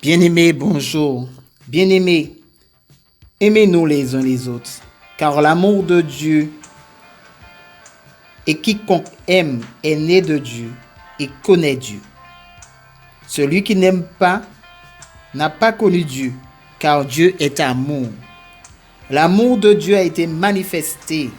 Bien-aimés, bonjour. Bien-aimés, aimez-nous les uns les autres, car l'amour de Dieu et quiconque aime est né de Dieu et connaît Dieu. Celui qui n'aime pas n'a pas connu Dieu, car Dieu est amour. L'amour de Dieu a été manifesté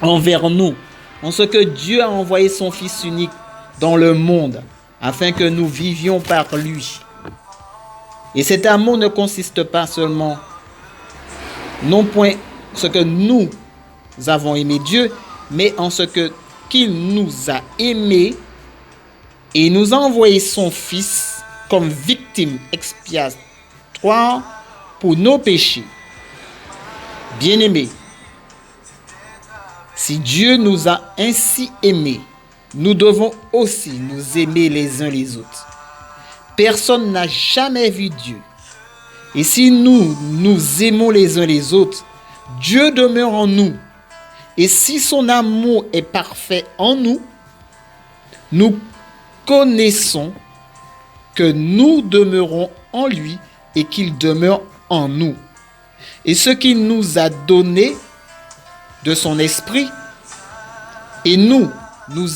envers nous, en ce que Dieu a envoyé son Fils unique dans le monde, afin que nous vivions par lui. Et cet amour ne consiste pas seulement, non point ce que nous avons aimé Dieu, mais en ce que qu'il nous a aimés et nous a envoyé son Fils comme victime expiatoire pour nos péchés. Bien-aimés, si Dieu nous a ainsi aimés, nous devons aussi nous aimer les uns les autres. Personne n'a jamais vu Dieu. Et si nous nous aimons les uns les autres, Dieu demeure en nous. Et si son amour est parfait en nous, nous connaissons que nous demeurons en lui et qu'il demeure en nous. Et ce qu'il nous a donné de son esprit, et nous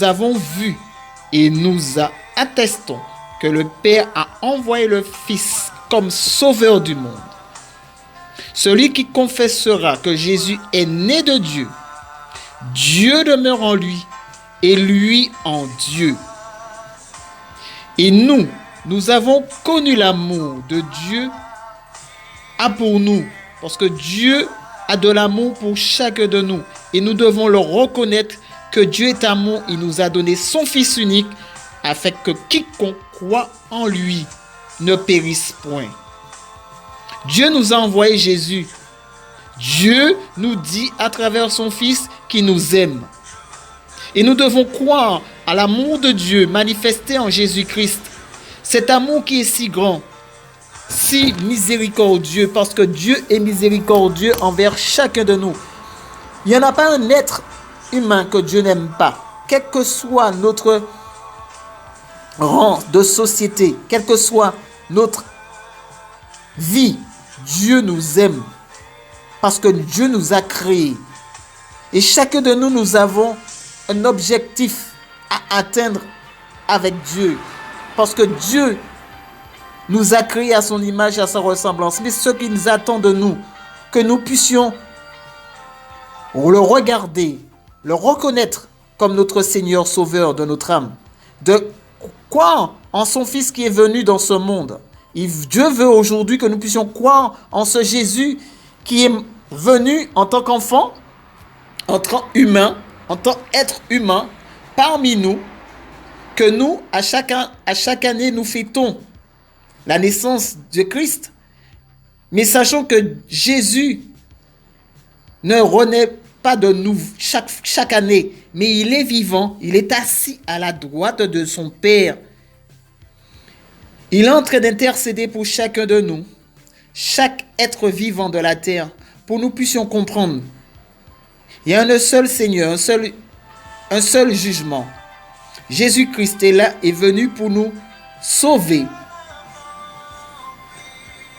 avons vu et nous attestons que le Père a envoyé le Fils comme sauveur du monde. Celui qui confessera que Jésus est né de Dieu, Dieu demeure en lui et lui en Dieu. Et nous avons connu l'amour de Dieu a pour nous, parce que Dieu a de l'amour pour chacun de nous. Et nous devons le reconnaître que Dieu est amour. Il nous a donné son Fils unique afin que quiconque croit en lui ne périsse point. Dieu nous a envoyé Jésus. Dieu nous dit à travers son Fils qu'il nous aime. Et nous devons croire à l'amour de Dieu manifesté en Jésus-Christ. Cet amour qui est si grand, si miséricordieux, parce que Dieu est miséricordieux envers chacun de nous. Il n'y en a pas un être humain que Dieu n'aime pas. Quel que soit notre rang de société, quelle que soit notre vie, Dieu nous aime. Parce que Dieu nous a créés. Et chacun de nous, nous avons un objectif à atteindre avec Dieu. Parce que Dieu nous a créés à son image et à sa ressemblance. Mais ce qu'il nous attend de nous, que nous puissions le regarder, le reconnaître comme notre Seigneur Sauveur de notre âme. De croire en son Fils qui est venu dans ce monde. Et Dieu veut aujourd'hui que nous puissions croire en ce Jésus qui est venu en tant qu'enfant, en tant qu'humain, en tant qu'être humain, parmi nous, que nous, à chaque année, nous fêtons la naissance de Christ. Mais sachons que Jésus ne renaît pas de nous chaque année, mais il est vivant, il est assis à la droite de son Père. Il est en train d'intercéder pour chacun de nous, chaque être vivant de la terre, pour que nous puissions comprendre. Il y a un seul Seigneur, un seul jugement. Jésus-Christ est là, est venu pour nous sauver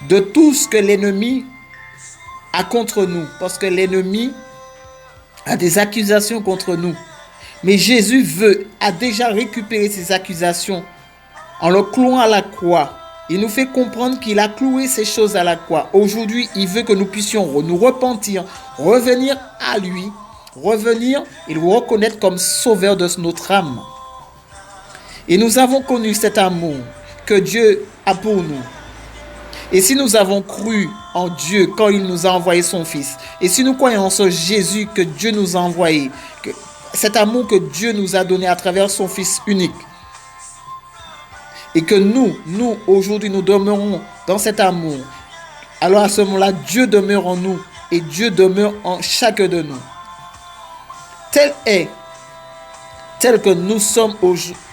de tout ce que l'ennemi a contre nous, parce que l'ennemi a des accusations contre nous. Mais Jésus a déjà récupéré ces accusations en le clouant à la croix. Il nous fait comprendre qu'il a cloué ces choses à la croix. Aujourd'hui, il veut que nous puissions nous repentir, revenir à lui, revenir et le reconnaître comme sauveur de notre âme. Et nous avons connu cet amour que Dieu a pour nous. Et si nous avons cru en Dieu quand il nous a envoyé son Fils, et si nous croyons en ce Jésus que Dieu nous a envoyé, que cet amour que Dieu nous a donné à travers son Fils unique, et que nous aujourd'hui, nous demeurons dans cet amour, alors à ce moment-là, Dieu demeure en nous et Dieu demeure en chacun de nous. Tel que nous sommes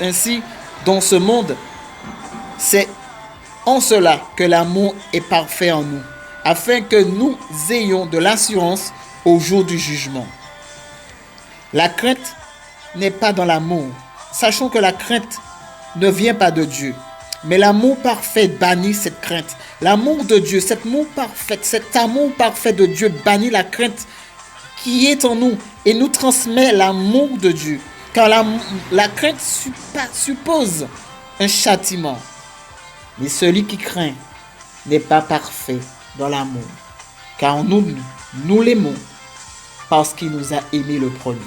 ainsi dans ce monde, c'est en cela que l'amour est parfait en nous, afin que nous ayons de l'assurance au jour du jugement. La crainte n'est pas dans l'amour. Sachons que la crainte ne vient pas de Dieu. Mais l'amour parfait bannit cette crainte. L'amour de Dieu, cet amour parfait de Dieu bannit la crainte qui est en nous et nous transmet l'amour de Dieu. Car la crainte suppose un châtiment. Mais celui qui craint n'est pas parfait dans l'amour. Car nous l'aimons parce qu'il nous a aimés le premier.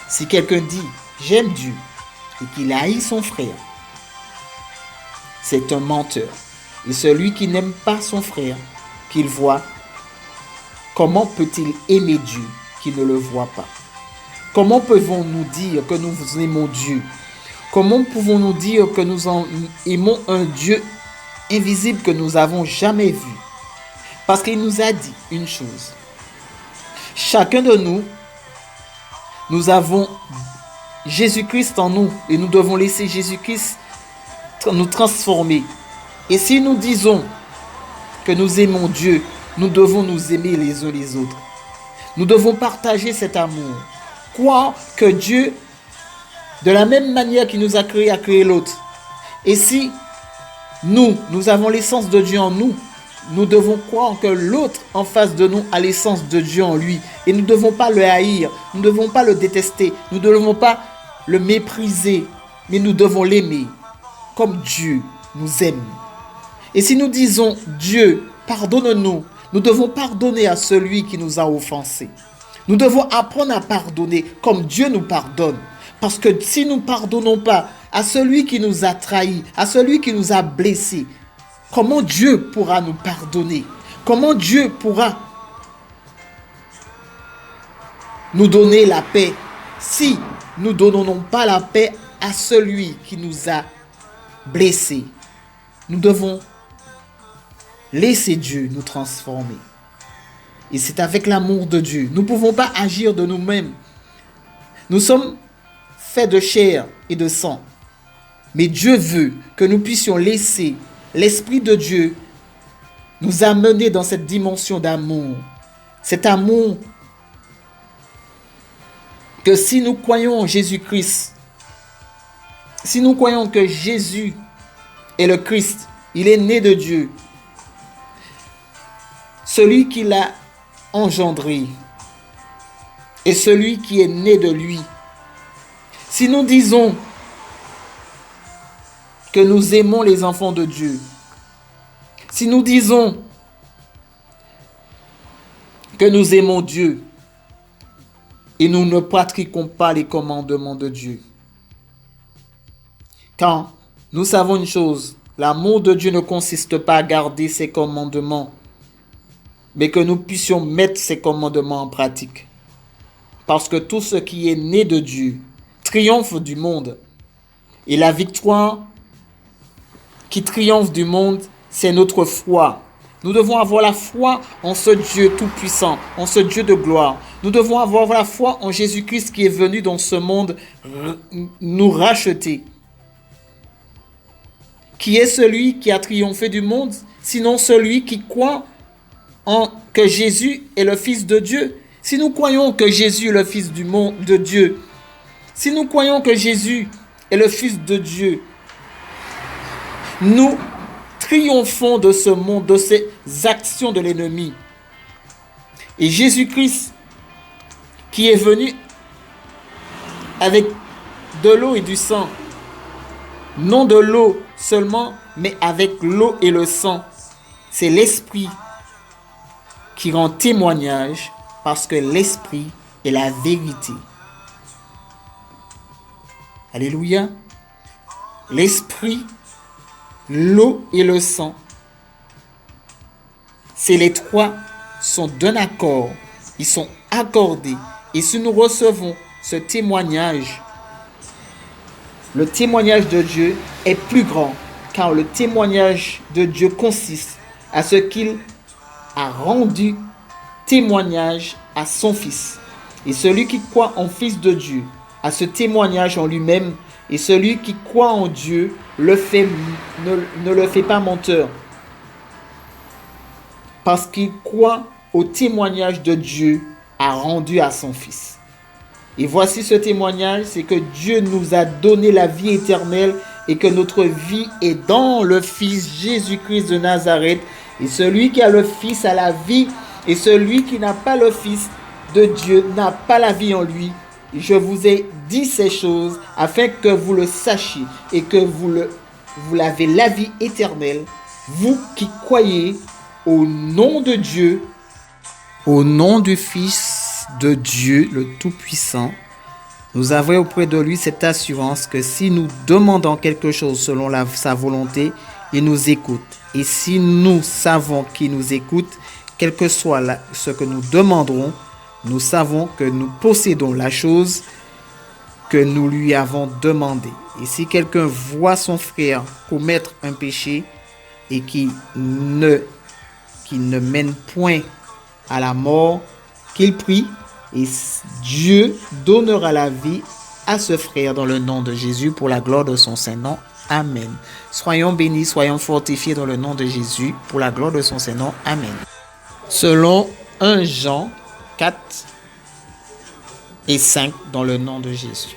Si quelqu'un dit « j'aime Dieu » et qu'il haït son frère, c'est un menteur. Et celui qui n'aime pas son frère, qu'il voit, comment peut-il aimer Dieu qui ne le voit pas? Comment pouvons-nous dire que nous aimons Dieu? Comment pouvons-nous dire que nous aimons un Dieu invisible que nous n'avons jamais vu? Parce qu'il nous a dit une chose. Chacun de nous avons Jésus-Christ en nous et nous devons laisser Jésus-Christ nous transformer. Et si nous disons que nous aimons Dieu, nous devons nous aimer les uns les autres. Nous devons partager cet amour. Croire que Dieu, de la même manière qu'il nous a créé l'autre. Et si nous avons l'essence de Dieu en nous, nous devons croire que l'autre en face de nous a l'essence de Dieu en lui. Et nous ne devons pas le haïr, nous ne devons pas le détester, nous ne devons pas le mépriser, mais nous devons l'aimer comme Dieu nous aime. Et si nous disons Dieu, pardonne-nous, nous devons pardonner à celui qui nous a offensés. Nous devons apprendre à pardonner comme Dieu nous pardonne. Parce que si nous ne pardonnons pas à celui qui nous a trahis, à celui qui nous a blessés, comment Dieu pourra nous pardonner? Comment Dieu pourra nous donner la paix si nous ne donnons pas la paix à celui qui nous a blessés? Nous devons laisser Dieu nous transformer. Et c'est avec l'amour de Dieu. Nous ne pouvons pas agir de nous-mêmes. Nous sommes faits de chair et de sang. Mais Dieu veut que nous puissions laisser l'Esprit de Dieu nous amener dans cette dimension d'amour. Cet amour que si nous croyons en Jésus-Christ, si nous croyons que Jésus est le Christ, il est né de Dieu, celui qui l'a engendré et celui qui est né de lui. Si nous disons que nous aimons les enfants de Dieu, si nous disons que nous aimons Dieu et nous ne pratiquons pas les commandements de Dieu, quand nous savons une chose, l'amour de Dieu ne consiste pas à garder ses commandements, mais que nous puissions mettre ces commandements en pratique. Parce que tout ce qui est né de Dieu triomphe du monde. Et la victoire qui triomphe du monde, c'est notre foi. Nous devons avoir la foi en ce Dieu tout-puissant, en ce Dieu de gloire. Nous devons avoir la foi en Jésus-Christ qui est venu dans ce monde nous racheter. Qui est celui qui a triomphé du monde, sinon celui qui croit que Jésus est le Fils de Dieu. Si nous croyons que Jésus est le Fils de Dieu, si nous croyons que Jésus est le Fils de Dieu, nous triomphons de ce monde, de ces actions de l'ennemi. Et Jésus-Christ, qui est venu avec de l'eau et du sang, non de l'eau seulement, mais avec l'eau et le sang, c'est l'Esprit qui rend témoignage parce que l'Esprit est la vérité. Alléluia. L'Esprit, l'eau et le sang, c'est les trois sont d'un accord. Ils sont accordés. Et si nous recevons ce témoignage, le témoignage de Dieu est plus grand, car le témoignage de Dieu consiste à ce qu'il a rendu témoignage à son Fils. Et celui qui croit en Fils de Dieu a ce témoignage en lui-même, et celui qui croit en Dieu ne le fait pas menteur, parce qu'il croit au témoignage de Dieu a rendu à son Fils. Et voici ce témoignage, c'est que Dieu nous a donné la vie éternelle et que notre vie est dans le Fils Jésus-Christ de Nazareth. Et celui qui a le Fils a la vie, et celui qui n'a pas le Fils de Dieu n'a pas la vie en lui. Je vous ai dit ces choses afin que vous le sachiez et que vous l'avez la vie éternelle, vous qui croyez au nom de Dieu, au nom du Fils de Dieu, le Tout-Puissant. Nous avons auprès de lui cette assurance que si nous demandons quelque chose selon sa volonté, il nous écoute. Et si nous savons qu'il nous écoute, quel que soit ce que nous demanderons, nous savons que nous possédons la chose que nous lui avons demandé. Et si quelqu'un voit son frère commettre un péché et qui ne mène point à la mort, qu'il prie et Dieu donnera la vie à ce frère dans le nom de Jésus pour la gloire de son Saint-Nom. Amen. Soyons bénis, soyons fortifiés dans le nom de Jésus pour la gloire de son Saint-Nom. Amen. Selon 1 Jean 4 et 5 dans le nom de Jésus.